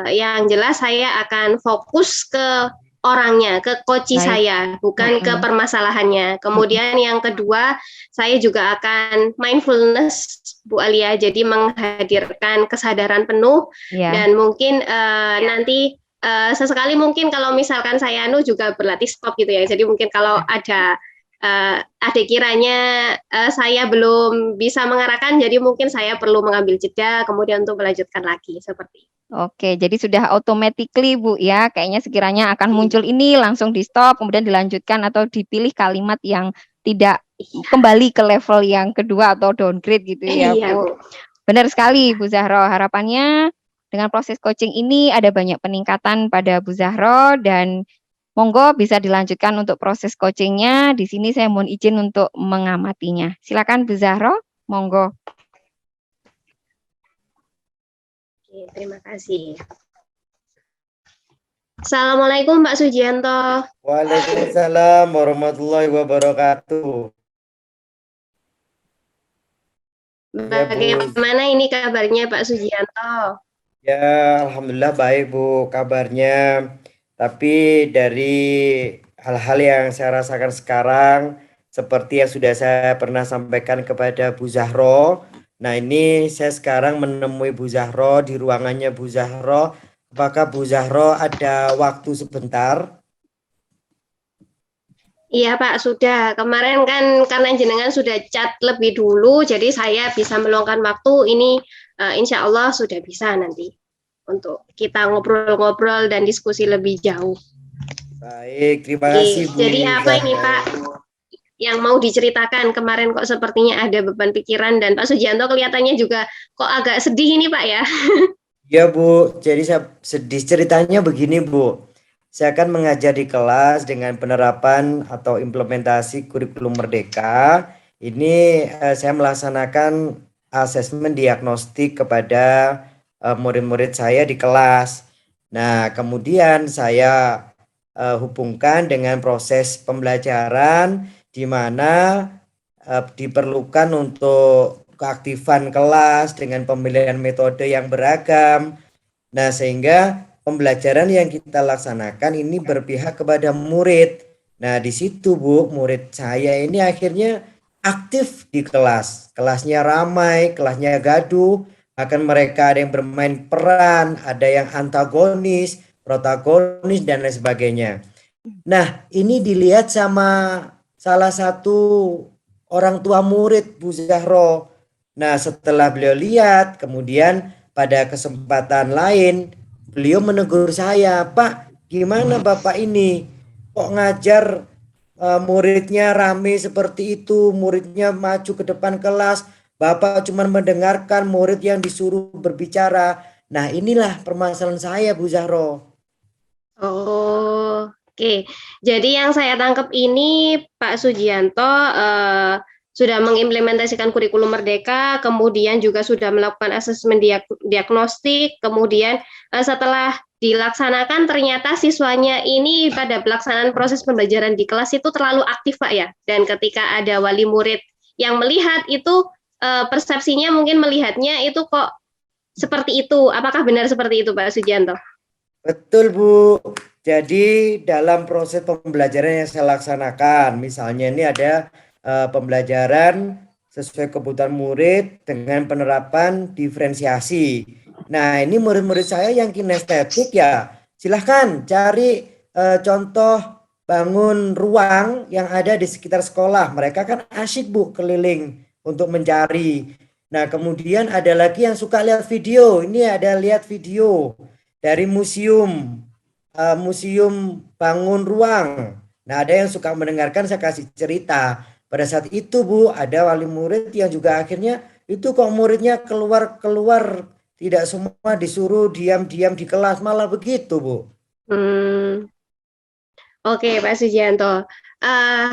yang jelas saya akan fokus ke orangnya, ke coachee saya, bukan ke permasalahannya. Kemudian yang kedua, saya juga akan mindfulness, Bu Alia, jadi menghadirkan kesadaran penuh dan mungkin nanti sesekali mungkin kalau misalkan saya juga berlatih stop gitu ya. Jadi mungkin kalau ada kiranya saya belum bisa mengarahkan, jadi mungkin saya perlu mengambil jeda kemudian untuk melanjutkan lagi seperti itu. Oke, jadi sudah automatically Bu ya, kayaknya sekiranya akan muncul ini langsung di stop, kemudian dilanjutkan atau dipilih kalimat yang tidak kembali ke level yang kedua atau downgrade gitu ya Bu. Benar sekali Bu Zahro, harapannya dengan proses coaching ini ada banyak peningkatan pada Bu Zahro dan monggo bisa dilanjutkan untuk proses coachingnya. Di sini saya mohon izin untuk mengamatinya. Silakan Bu Zahro, monggo. Oke, terima kasih. Assalamualaikum Pak Sujianto. Waalaikumsalam warahmatullahi wabarakatuh. Bagaimana ini kabarnya Pak Sujianto? Ya, alhamdulillah baik Bu kabarnya. Tapi dari hal-hal yang saya rasakan sekarang, seperti yang sudah saya pernah sampaikan kepada Bu Zahro. Nah, ini saya sekarang menemui Bu Zahro di ruangannya Bu Zahro. Apakah Bu Zahro ada waktu sebentar? Iya Pak, sudah. Kemarin kan karena jenengan sudah chat lebih dulu, jadi saya bisa meluangkan waktu. Ini insya Allah sudah bisa nanti untuk kita ngobrol-ngobrol dan diskusi lebih jauh. Baik, terima kasih Bu. Jadi apa ini Pak yang mau diceritakan? Kemarin kok sepertinya ada beban pikiran dan Pak Sujianto kelihatannya juga kok agak sedih ini Pak ya. Ya Bu, jadi saya sedih ceritanya begini Bu. Saya akan mengajar di kelas dengan penerapan atau implementasi kurikulum Merdeka. Ini saya melaksanakan asesmen diagnostik kepada murid-murid saya di kelas. Nah, kemudian saya hubungkan dengan proses pembelajaran di mana diperlukan untuk keaktifan kelas dengan pemilihan metode yang beragam. Nah, sehingga pembelajaran yang kita laksanakan ini berpihak kepada murid. Nah, di situ Bu, murid saya ini akhirnya aktif di kelas. Kelasnya ramai, kelasnya gaduh, bahkan mereka ada yang bermain peran, ada yang antagonis, protagonis, dan lain sebagainya. Nah, ini dilihat sama salah satu orang tua murid Bu Zahro. Nah, setelah beliau lihat, kemudian pada kesempatan lain beliau menegur saya, Pak, gimana Bapak ini? Kok ngajar muridnya rame seperti itu, muridnya maju ke depan kelas, Bapak cuma mendengarkan murid yang disuruh berbicara. Nah, inilah permasalahan saya Bu Zahro. Oh, oke. Jadi yang saya tangkap ini Pak Sujianto sudah mengimplementasikan kurikulum Merdeka, kemudian juga sudah melakukan asesmen diagnostik, kemudian setelah dilaksanakan ternyata siswanya ini pada pelaksanaan proses pembelajaran di kelas itu terlalu aktif Pak ya. Dan ketika ada wali murid yang melihat itu persepsinya mungkin melihatnya itu kok seperti itu. Apakah benar seperti itu Pak Sujianto? Betul Bu. Jadi dalam proses pembelajaran yang saya laksanakan, misalnya ini ada pembelajaran sesuai kebutuhan murid dengan penerapan diferensiasi. Nah, ini murid-murid saya yang kinestetik ya, silahkan cari contoh bangun ruang yang ada di sekitar sekolah. Mereka kan asyik Bu keliling untuk mencari. Nah, kemudian ada lagi yang suka lihat video. Ini ada lihat video dari museum bangun ruang. Nah, ada yang suka mendengarkan, saya kasih cerita. Pada saat itu Bu, ada wali murid yang juga akhirnya itu kok muridnya keluar tidak semua disuruh diam-diam di kelas, malah begitu Bu. Oke, Pak Sujianto.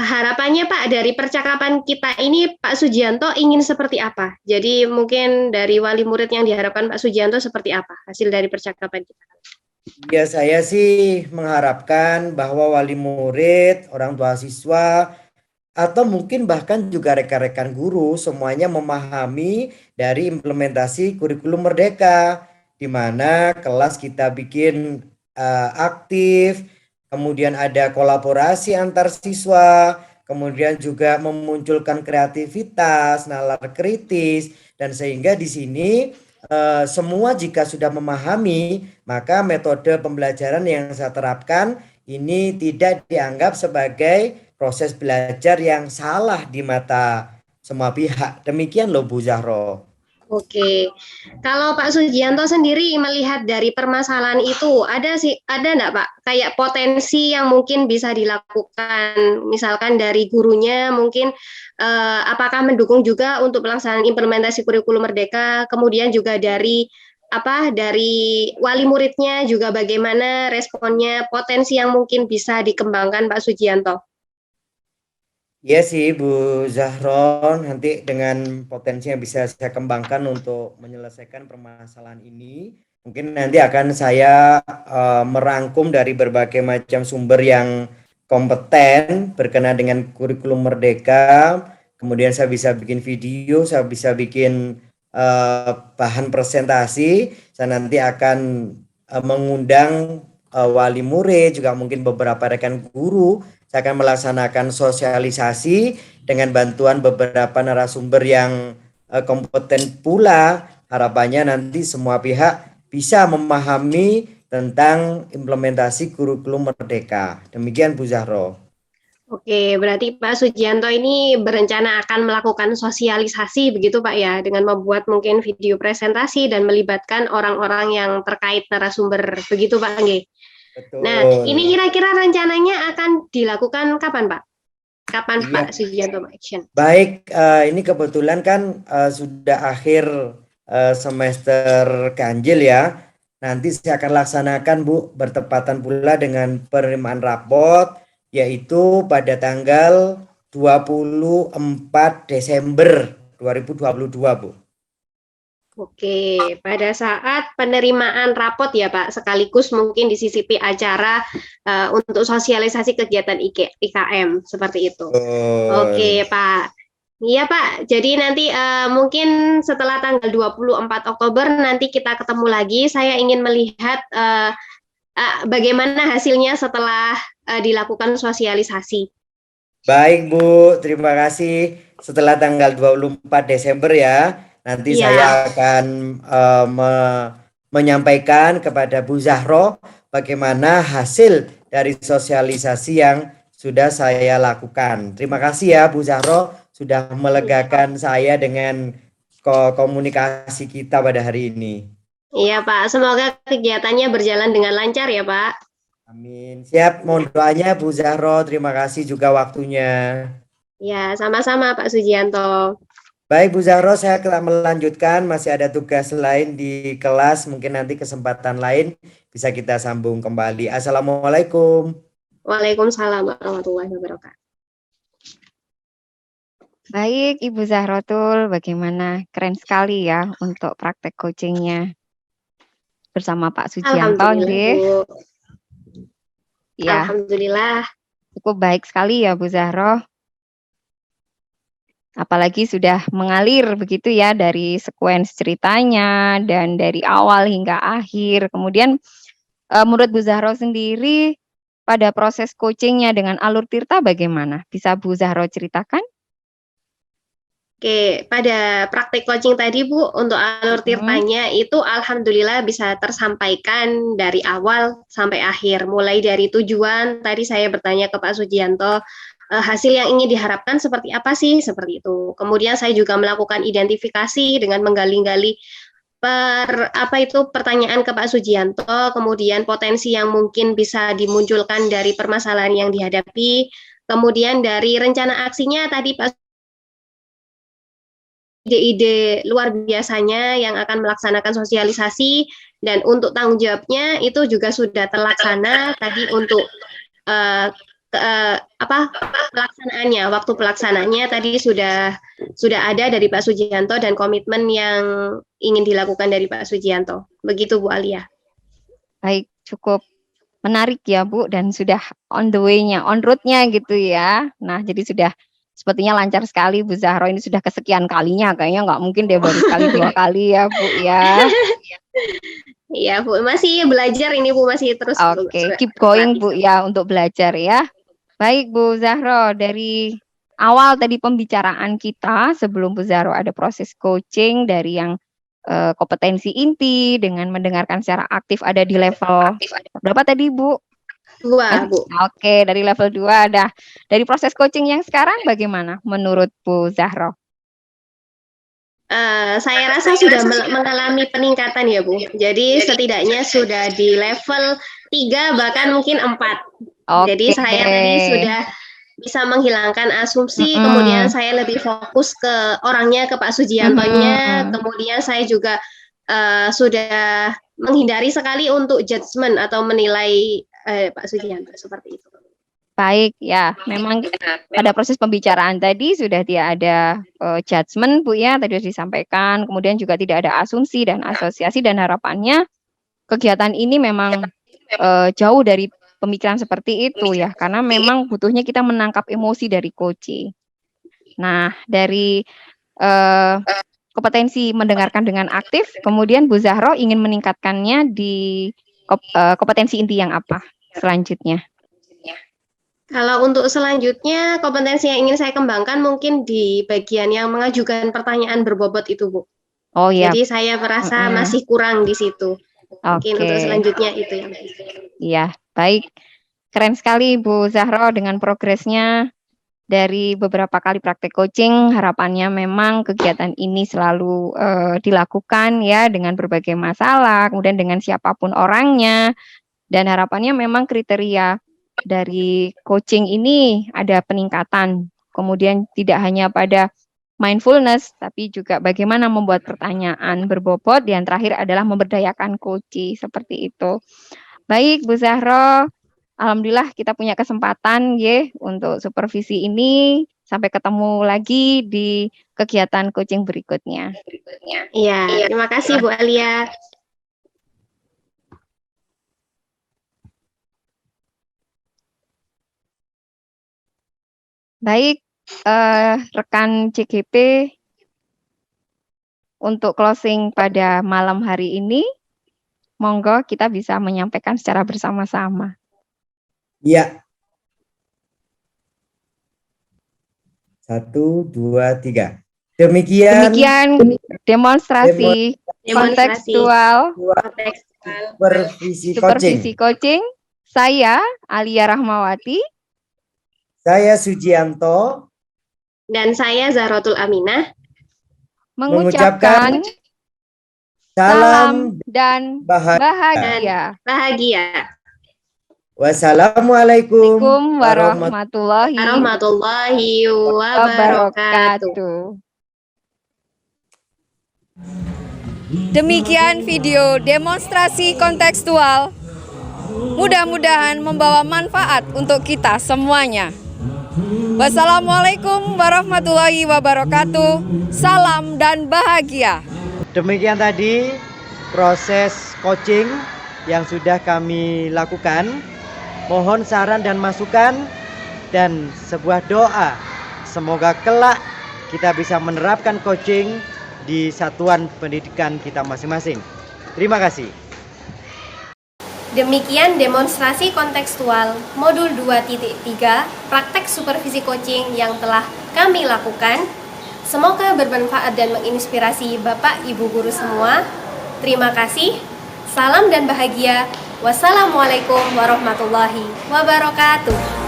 Harapannya Pak dari percakapan kita ini Pak Sujianto ingin seperti apa? Jadi mungkin dari wali murid yang diharapkan Pak Sujianto seperti apa hasil dari percakapan kita? Ya, saya sih mengharapkan bahwa wali murid, orang tua siswa, atau mungkin bahkan juga rekan-rekan guru semuanya memahami dari implementasi kurikulum Merdeka, di mana kelas kita bikin aktif, kemudian ada kolaborasi antar siswa, kemudian juga memunculkan kreativitas, nalar kritis, dan sehingga di sini semua jika sudah memahami, maka metode pembelajaran yang saya terapkan ini tidak dianggap sebagai proses belajar yang salah di mata semua pihak. Demikian loh Bu Zahro. Oke, kalau Pak Sujianto sendiri melihat dari permasalahan itu, ada enggak Pak, kayak potensi yang mungkin bisa dilakukan, misalkan dari gurunya mungkin apakah mendukung juga untuk pelaksanaan implementasi kurikulum Merdeka, kemudian juga dari wali muridnya juga bagaimana responnya, potensi yang mungkin bisa dikembangkan Pak Sujianto. Iya sih Bu Zahron, nanti dengan potensi yang bisa saya kembangkan untuk menyelesaikan permasalahan ini, mungkin nanti akan saya merangkum dari berbagai macam sumber yang kompeten berkenaan dengan kurikulum Merdeka. Kemudian saya bisa bikin video, saya bisa bikin bahan presentasi. Saya nanti akan mengundang wali murid, juga mungkin beberapa rekan guru. Saya akan melaksanakan sosialisasi dengan bantuan beberapa narasumber yang kompeten pula. Harapannya nanti semua pihak bisa memahami tentang implementasi kurikulum Merdeka. Demikian Bu Zahro. Oke, berarti Pak Sujianto ini berencana akan melakukan sosialisasi begitu Pak ya, dengan membuat mungkin video presentasi dan melibatkan orang-orang yang terkait narasumber begitu Pak Angge. Betul. Nah, ini kira-kira rencananya akan dilakukan kapan Pak? Kapan Pak Sujianto Action? Baik, ini kebetulan kan sudah akhir semester ganjil ya. Nanti saya akan laksanakan Bu, bertepatan pula dengan penerimaan rapot, yaitu pada tanggal 24 Desember 2022 Bu. Oke, pada saat penerimaan rapot ya Pak, sekaligus mungkin disisipi acara untuk sosialisasi kegiatan IKM seperti itu. Betul. Oke Pak. Iya Pak, jadi nanti mungkin setelah tanggal 24 Oktober nanti kita ketemu lagi. Saya ingin melihat bagaimana hasilnya setelah dilakukan sosialisasi. Baik Bu, terima kasih. Setelah tanggal 24 Desember ya, nanti Iya, saya akan menyampaikan kepada Bu Zahro bagaimana hasil dari sosialisasi yang sudah saya lakukan. Terima kasih ya Bu Zahro sudah iya, melegakan saya dengan komunikasi kita pada hari ini. iya Pak. Semoga kegiatannya berjalan dengan lancar ya Pak. Amin. Siap, mohon doanya Bu Zahro. Terima kasih juga waktunya. Ya, sama-sama Pak Sujianto. Baik Bu Zahro, saya akan melanjutkan. Masih ada tugas lain di kelas. Mungkin nanti kesempatan lain bisa kita sambung kembali. Assalamualaikum. Waalaikumsalam warahmatullahi wabarakatuh. Baik, Ibu Zahrotul, bagaimana? Keren sekali ya untuk praktek coachingnya bersama Pak Sujianto, Alhamdulillah nggih. Bu. Ya, Alhamdulillah. cukup baik sekali ya Bu Zahro. Apalagi sudah mengalir begitu ya dari sekuens ceritanya dan dari awal hingga akhir. Kemudian menurut Bu Zahro sendiri pada proses coachingnya dengan Alur Tirta bagaimana? Bisa Bu Zahro ceritakan? Oke, pada praktik coaching tadi Bu, untuk alur tirtanya itu alhamdulillah bisa tersampaikan dari awal sampai akhir. Mulai dari tujuan, tadi saya bertanya ke Pak Sujianto, hasil yang ingin diharapkan seperti apa sih? Seperti itu. Kemudian saya juga melakukan identifikasi dengan menggali-gali pertanyaan ke Pak Sujianto, kemudian potensi yang mungkin bisa dimunculkan dari permasalahan yang dihadapi, kemudian dari rencana aksinya tadi Pak ide-ide luar biasanya yang akan melaksanakan sosialisasi, dan untuk tanggung jawabnya itu juga sudah terlaksana tadi untuk pelaksanaannya, waktu pelaksananya tadi sudah ada dari Pak Sujianto dan komitmen yang ingin dilakukan dari Pak Sujianto. Begitu Bu Alia. Baik, cukup menarik ya Bu, dan sudah on the way-nya, on road-nya gitu ya. Nah, jadi sudah sepertinya lancar sekali Bu Zahro, ini sudah kesekian kalinya, kayaknya nggak mungkin dia baru sekali 2 kali ya Bu ya. Iya Bu, masih belajar ini Bu, masih terus. Oke, keep going Bu ya untuk belajar ya. Baik Bu Zahro, dari awal tadi pembicaraan kita sebelum Bu Zahro ada proses coaching dari yang kompetensi inti dengan mendengarkan secara aktif ada di level berapa tadi Bu? 2 Bu. Oke, dari level 2 ada. Dari proses coaching yang sekarang bagaimana menurut Bu Zahro? Saya rasa sudah mengalami peningkatan ya Bu. Jadi setidaknya sudah di level 3 bahkan mungkin 4. Jadi saya tadi sudah bisa menghilangkan asumsi, kemudian saya lebih fokus ke orangnya, ke Pak Sujiantonya, kemudian saya juga sudah menghindari sekali untuk judgement atau menilai Pak Sujianto seperti itu. Baik ya, memang pada proses pembicaraan tadi sudah tidak ada judgement Bu ya, tadi sudah disampaikan, kemudian juga tidak ada asumsi dan asosiasi, dan harapannya kegiatan ini memang jauh dari pemikiran seperti itu ya, karena memang butuhnya kita menangkap emosi dari coaching. Nah, dari kompetensi mendengarkan dengan aktif, kemudian Bu Zahro ingin meningkatkannya di kompetensi inti yang apa selanjutnya? Kalau untuk selanjutnya, kompetensi yang ingin saya kembangkan mungkin di bagian yang mengajukan pertanyaan berbobot itu, Bu. Oh iya. Jadi saya merasa masih kurang di situ. Mungkin untuk selanjutnya itu yang. Iya, baik. Keren sekali Bu Zahro dengan progresnya dari beberapa kali praktek coaching. Harapannya memang kegiatan ini selalu dilakukan ya dengan berbagai masalah, kemudian dengan siapapun orangnya, dan harapannya memang kriteria dari coaching ini ada peningkatan. Kemudian tidak hanya pada mindfulness, tapi juga bagaimana membuat pertanyaan berbobot, dan terakhir adalah memberdayakan coach seperti itu. Baik Bu Zahro, alhamdulillah kita punya kesempatan ya untuk supervisi ini. Sampai ketemu lagi di kegiatan coaching berikutnya. Iya, terima kasih Bu Alia. Baik, rekan CGP, untuk closing pada malam hari ini, monggo kita bisa menyampaikan secara bersama-sama. Iya. 1, 2, 3. Demikian demonstrasi kontekstual supervisi coaching. Saya Alia Rahmawati. Saya Sujianto. Dan saya Zahratul Aminah. Mengucapkan salam dan bahagia. Wassalamualaikum warahmatullahi wabarakatuh. Demikian video demonstrasi kontekstual. Mudah-mudahan membawa manfaat untuk kita semuanya. Wassalamualaikum warahmatullahi wabarakatuh. Salam dan bahagia. Demikian tadi proses coaching yang sudah kami lakukan. Mohon saran dan masukan dan sebuah doa. Semoga kelak kita bisa menerapkan coaching di satuan pendidikan kita masing-masing. Terima kasih. Demikian demonstrasi kontekstual modul 2.3 praktek supervisi coaching yang telah kami lakukan. Semoga bermanfaat dan menginspirasi Bapak Ibu guru semua. Terima kasih. Salam dan bahagia. Wassalamualaikum warahmatullahi wabarakatuh.